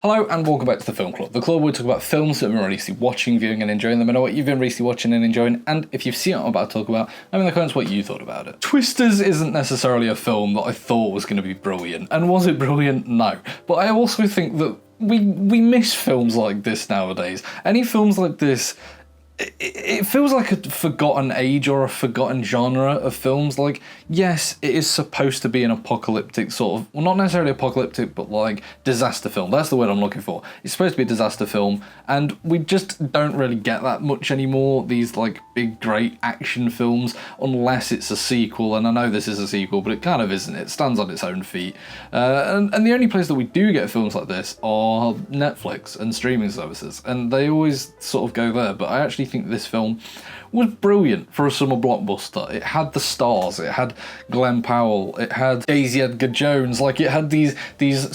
Hello and welcome back to the Film Club, the club where we talk about films that we've been recently watching, viewing and enjoying them. I know what you've been recently watching and enjoying, and if you've seen what I'm about to talk about, let me in the comments what you thought about it. Twisters isn't necessarily a film that I thought was going to be brilliant, and was it brilliant? No. But I also think that we miss films like this nowadays. Any films like this, it feels like a forgotten age or a forgotten genre of films. Like, yes, it is supposed to be an apocalyptic sort of, well, not necessarily apocalyptic, but like disaster film. That's the word I'm looking for. It's supposed to be a disaster film, and we just don't really get that much anymore. These like big, great action films, unless it's a sequel. And I know this is a sequel, but it kind of isn't. It stands on its own feet. And the only place that we do get films like this are Netflix and streaming services, and they always sort of go there. But I actually think this film was brilliant for a summer blockbuster. It had the stars, it had Glenn Powell, it had Daisy Edgar Jones, like it had these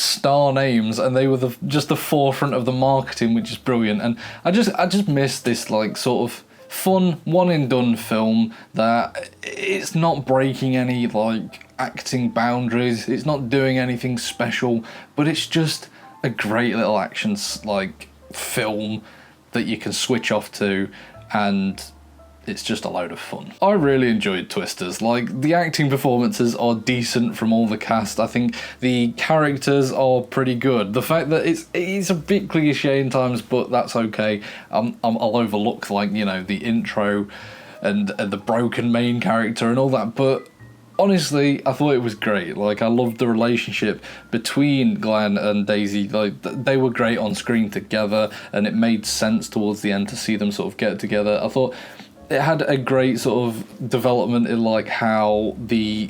star names, and they were just the forefront of the marketing, which is brilliant. And I just miss this like sort of fun one and done film that it's not breaking any like acting boundaries, it's not doing anything special, but it's just a great little action like film that you can switch off to, and it's just a load of fun. I really enjoyed Twisters. Like, the acting performances are decent from all the cast. I think the characters are pretty good. The fact that it's a bit cliche in times, but that's okay. I'll overlook, like, you know, the intro and the broken main character and all that, but honestly, I thought it was great. Like, I loved the relationship between Glenn and Daisy. Like, they were great on screen together, and it made sense towards the end to see them sort of get together. I thought it had a great sort of development in like how the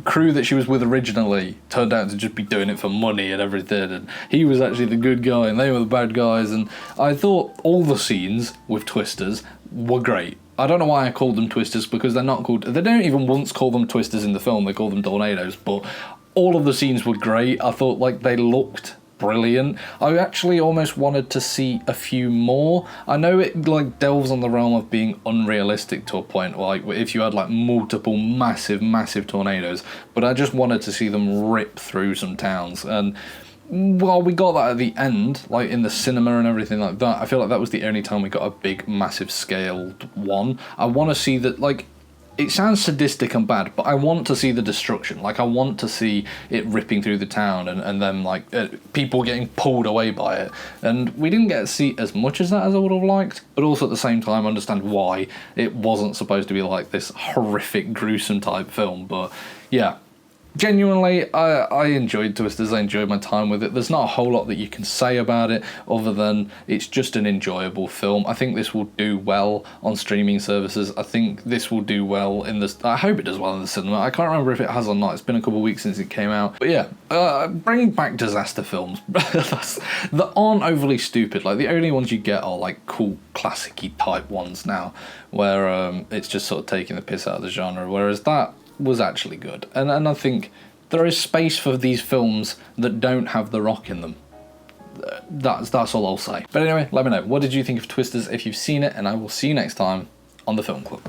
crew that she was with originally turned out to just be doing it for money and everything, and he was actually the good guy and they were the bad guys. And I thought all the scenes with Twisters were great. I don't know why I called them Twisters, because they're not called, they don't even once call them Twisters in the film, they call them tornadoes, but all of the scenes were great. I thought like they looked brilliant. I actually almost wanted to see a few more. I know it like delves on the realm of being unrealistic to a point, like if you had like multiple massive tornadoes, but I just wanted to see them rip through some towns. And well, we got that at the end, like in the cinema and everything like that. I feel like that was the only time we got a big, massive scaled one. I want to see that, like, it sounds sadistic and bad, but I want to see the destruction. Like, I want to see it ripping through the town and then, like, people getting pulled away by it. And we didn't get to see as much as that as I would have liked, but also at the same time understand why it wasn't supposed to be, like, this horrific, gruesome type film. But, yeah. Genuinely, I enjoyed Twisters. I enjoyed my time with it. There's not a whole lot that you can say about it other than it's just an enjoyable film. I think this will do well on streaming services. I think this will do well in the... I hope it does well in the cinema. I can't remember if it has or not. It's been a couple of weeks since it came out. But yeah, bringing back disaster films that aren't overly stupid. Like, the only ones you get are like cool, classic-y type ones now, where it's just sort of taking the piss out of the genre, whereas that was actually good. And I think there is space for these films that don't have The Rock in them. That's all I'll say. But anyway, let me know, what did you think of Twisters if you've seen it, and I will see you next time on the Film Club.